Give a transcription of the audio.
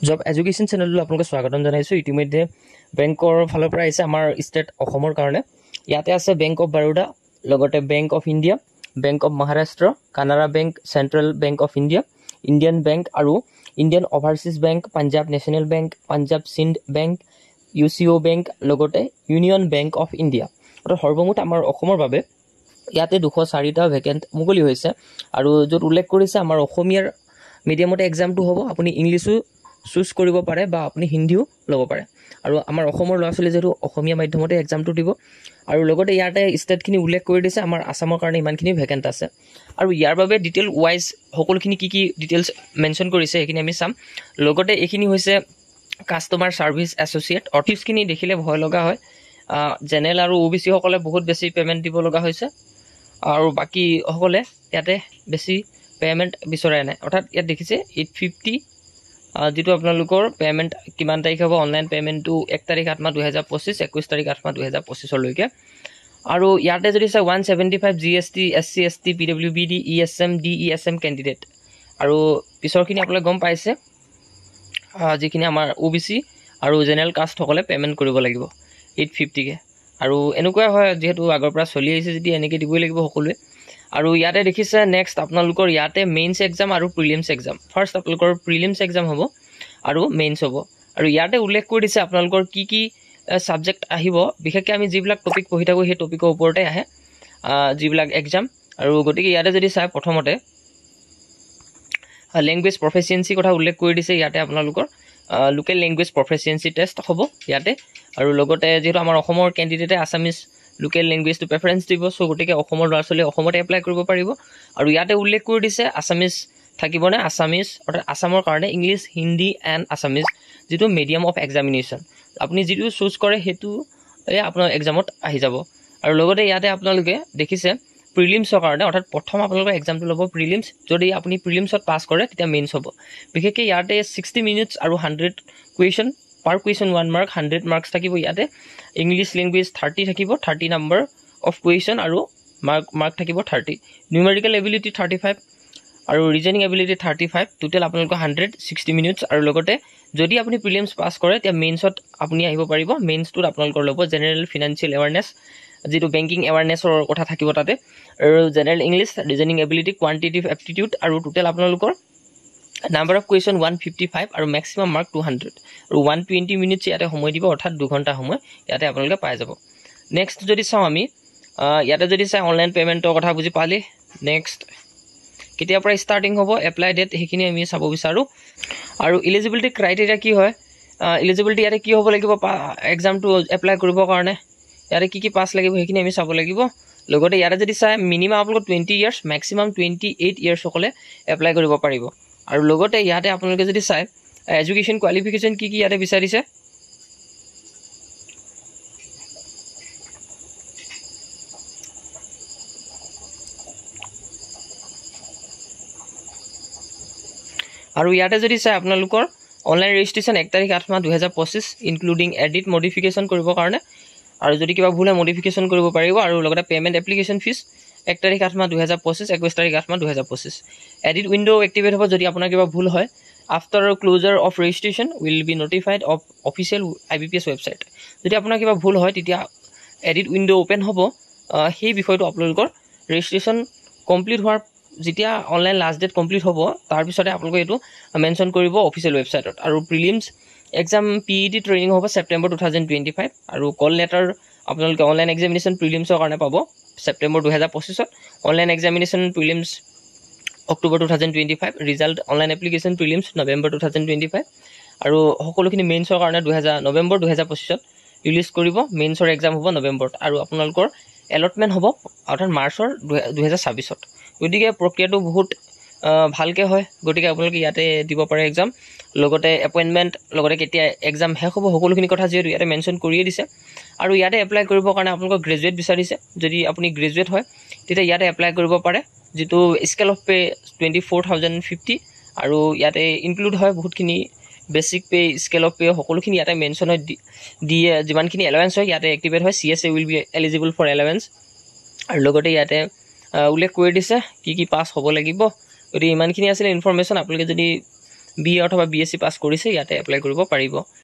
Job education চেনেললৈ আপোনালোকে স্বাগতম জনাইছোঁ। ইতিমধ্যে বেংকৰ ফালৰ পৰা আহিছে আমাৰ ষ্টেট অসমৰ কাৰণে। ইয়াতে আছে বেংক অফ বাৰোদা, লগতে Bank of India, Bank of Maharashtra, Canara Bank, Central Bank of India, Indian Bank আৰু Indian Overseas Bank, Punjab National Bank, Punjab Sind Bank, UCO Bank, লগতে ইউনিয়ন বেংক অফ ইণ্ডিয়া। অৰ্থাৎ সৰ্বমুঠ আমাৰ অসমৰ বাবে ইয়াতে 204টা ভেকেণ্ট মুকলি হৈছে আৰু য'ত উল্লেখ কৰিছে আমাৰ অসমীয়াৰ মিডিয়ামতে এক্সামটো হ'ব। আপুনি ইংলিছো চুজ কৰিব পাৰে বা আপুনি হিন্দীও ল'ব পাৰে। আৰু আমাৰ অসমৰ ল'ৰা ছোৱালী যিহেতু অসমীয়া মাধ্যমতে এক্সামটো দিব। আৰু লগতে ইয়াতে ষ্টেটখিনি উল্লেখ কৰি দিছে আমাৰ আছামৰ কাৰণে ইমানখিনি ভেকেণ্ট আছে। আৰু ইয়াৰ বাবে ডিটেইল ৱাইজ সকলোখিনি কি ডিটেইলছ মেনশ্যন কৰিছে সেইখিনি আমি চাম। লগতে এইখিনি হৈছে কাষ্টমাৰ ছাৰ্ভিচ এছ'চিয়েট। অফিচখিনি দেখিলে ভয় লগা হয়। জেনেৰেল আৰু OBC সকলে বহুত বেছি পে'মেণ্ট দিব লগা হৈছে আৰু বাকীসকলে ইয়াতে বেছি পে'মেণ্ট বিচৰাই নাই। অৰ্থাৎ ইয়াত দেখিছে 850 যিটো আপোনালোকৰ পে'মেণ্ট কিমান তাৰিখ হ'ব। অনলাইন পে'মেণ্টটো 1 তাৰিখ 8 মাহ 2025, 21 তাৰিখ 8 মাহ 2025লৈকে। আৰু ইয়াতে যদি চাই 175 GST, SC, ST, PWBD, ESM, DESM candidate. আৰু পিছৰখিনি আপোনালোকে গম পাইছে যিখিনি আমাৰ OBC আৰু জেনেৰেল কাষ্টসকলে পে'মেণ্ট কৰিব লাগিব 850কৈ। আৰু এনেকুৱাই হয়, যিহেতু আগৰ পৰা চলি আহিছে যদি এনেকৈ দিবই লাগিব সকলোৱে। আৰু ইয়াতে দেখিছে নেক্সট আপোনালোকৰ ইয়াতে মেইনছ এক্সাম আৰু প্ৰিলিমছ এক্সাম। ফাৰ্ষ্ট আপোনালোকৰ প্ৰিলিমছ এক্সাম হ'ব আৰু মেইনছ হ'ব। আৰু ইয়াতে উল্লেখ কৰি দিছে আপোনালোকৰ কি ছাবজেক্ট আহিব। বিশেষকৈ আমি যিবিলাক টপিক পঢ়ি থাকোঁ সেই টপিকৰ ওপৰতে আহে যিবিলাক এক্সাম। আৰু গতিকে ইয়াতে যদি চাই প্ৰথমতে লেংগুৱেজ প্ৰফেচিয়েঞ্চিৰ কথা উল্লেখ কৰি দিছে। ইয়াতে আপোনালোকৰ লোকেল লেংগুৱেজ প্ৰফেচিয়েঞ্চি টেষ্ট হ'ব ইয়াতে। আৰু লগতে যিহেতু আমাৰ অসমৰ কেণ্ডিডেটে আছামিজ লোকেল লেংগুৱেজটো প্ৰেফাৰেঞ্চ দিব, চ' গতিকে অসমৰ ল'ৰা ছোৱালীয়ে অসমতে এপ্লাই কৰিব পাৰিব। আৰু ইয়াতে উল্লেখ কৰি দিছে আছামিজ থাকিবনে। আছামিজ অৰ্থাৎ আছামৰ কাৰণে ইংলিছ, হিন্দী এণ্ড আছামিজ যিটো মিডিয়াম অফ এক্সামিনেশ্যন। আপুনি যিটো চুজ কৰে সেইটো আপোনাৰ এক্সামত আহি যাব। আৰু লগতে ইয়াতে আপোনালোকে দেখিছে প্ৰিলিমছৰ কাৰণে, অৰ্থাৎ প্ৰথম আপোনালোকৰ এক্সামটো ল'ব প্ৰিলিমছ। যদি আপুনি প্ৰিলিমছত পাছ কৰে তেতিয়া মেইনছ হ'ব। বিশেষকৈ ইয়াতে 60 মিনিটছ আৰু 100 কুৱেশ্যন, পাৰ কুৱেশ্যন 1 মাৰ্ক, 100 মাৰ্কছ থাকিব ইয়াতে। ইংলিছ লেংগুৱেজ 30 থাকিব, 30 নম্বৰ অফ কুৱেশ্যন আৰু মাৰ্ক থাকিব 30। নিউমেৰিকেল এবিলিটি 35 আৰু ৰিজনিং এবিলিটি 35। টোটেল আপোনালোকৰ 160 মিনিটছ। আৰু লগতে যদি আপুনি প্ৰিলিমছ পাছ কৰে তেতিয়া মেইনছত আপুনি আহিব পাৰিব। মেইনছটোত আপোনালোকৰ ল'ব জেনেৰেল ফিনান্সিয়েল এৱাৰনেছ, যিটো বেংকিং এৱাৰনেছৰ কথা থাকিব তাতে, আৰু general English, reasoning ability, quantitative aptitude. আৰু টোটেল আপোনালোকৰ নাম্বাৰ অফ কুৱেশ্যন 155 আৰু মেক্সিমাম মাৰ্ক 200 আৰু 120 মিনিটছ ইয়াতে সময় দিব, অৰ্থাৎ 2 ঘণ্টা সময় ইয়াতে আপোনালোকে পাই যাব। নেক্সট যদি চাওঁ আমি ইয়াতে যদি চাই অনলাইন পে'মেণ্টৰ কথা বুজি পালি। নেক্সট কেতিয়াৰ পৰা ষ্টাৰ্টিং হ'ব, এপ্লাই ডেট, সেইখিনি আমি চাব বিচাৰোঁ। আৰু ইলিজিবিলিটি ক্ৰাইটেৰিয়া কি হয়, ইলিজিবিলিটি ইয়াতে কি হ'ব লাগিব এক্সামটো এপ্লাই কৰিবৰ কাৰণে, ইয়াতে কি পাছ লাগিব সেইখিনি আমি চাব লাগিব। লগতে ইয়াতে যদি চাই মিনিমাম আপোনালোকৰ 20 ইয়াৰ্ছ, মেক্সিমাম 28 ইয়াৰ্ছসকলে এপ্লাই কৰিব পাৰিব। আৰু লগতে ইয়াতে আপোনালোকে যদি চাই এডুকেশ্যন কোৱালিফিকেশ্যন কি ইয়াতে বিচাৰিছে। আৰু ইয়াতে যদি চাই আপোনালোকৰ অনলাইন ৰেজিষ্ট্ৰেশ্যন 1 তাৰিখ 8 মাহ 2025, ইনক্লুডিং এডিট মডিফিকেশ্যন কৰিবৰ কাৰণে। আৰু যদি কিবা ভুল হয় মডিফিকেশ্যন কৰিব পাৰিব। আৰু লগতে পে'মেণ্ট এপ্লিকেশ্যন ফিজ 1 তাৰিখ 8 মাহ 2025, 21 তাৰিখ 8 মাহ 2025। এডিট উইণ্ড' এক্টিভেট হ'ব যদি আপোনাৰ কিবা ভুল হয়। After closure of registration will be notified of official IBPS website. যদি আপোনাৰ কিবা ভুল হয় তেতিয়া এডিট উইণ্ড' অ'পেন হ'ব। সেই বিষয়টো আপোনালোকৰ ৰেজিষ্ট্ৰেশ্যন কমপ্লিট হোৱাৰ যেতিয়া অনলাইন লাষ্ট ডেট কমপ্লিট হ'ব তাৰপিছতে আপোনালোকে এইটো মেনশ্যন কৰিব অফিচিয়েল ৱেবছাইটত। আৰু প্ৰিলিমছ এক্সাম PET ট্ৰেইনিং হ'ব ছেপ্টেম্বৰ 2025। আৰু কল লেটাৰ আপোনালোকে অনলাইন এক্সামিনেশ্যন প্ৰিলিমছৰ কাৰণে পাব September 2025। Online examination prelims October 2025, result online application prelims November 2025। আৰু সকলোখিনি মেইনছৰ কাৰণে নৱেম্বৰ 2025 ৰিলিজ কৰিব। মেইনছৰ এক্সাম হ'ব নৱেম্বৰত আৰু আপোনালোকৰ এলটমেণ্ট হ'ব অৰ্থাৎ মাৰ্চৰ 2026। গতিকে প্ৰক্ৰিয়াটো বহুত ভালকৈ হয়। গতিকে আপোনালোকে ইয়াতে দিব পাৰে এক্সাম। লগতে এপইণ্টমেণ্ট, লগতে কেতিয়া এক্সাম শেষ হ'ব সকলোখিনি কথা যিহেতু ইয়াতে মেনশ্যন কৰিয়ে দিছে। আৰু ইয়াতে এপ্লাই কৰিবৰ কাৰণে আপোনালোকক গ্ৰেজুৱেট বিচাৰিছে। যদি আপুনি গ্ৰেজুৱেট হয় তেতিয়া ইয়াতে এপ্লাই কৰিব পাৰে, যিটো স্কেল অফ পে 24,050। আৰু ইয়াতে ইনক্লুড হয় বহুতখিনি basic pay, scale of pay সকলোখিনি ইয়াতে মেনশ্যন হয় দিয়ে। যিমানখিনি এলাৱেঞ্চ হয় ইয়াতে এক্টিভেট হয়। CSA will be eligible for allowance. আৰু লগতে ইয়াতে উল্লেখ কৰি দিছে কি পাছ হ'ব লাগিব। গতিকে ইমানখিনি আছিলে ইনফৰমেশ্যন। আপোনালোকে যদি BA অথবা BSc পাছ কৰিছে ইয়াতে এপ্লাই কৰিব পাৰিব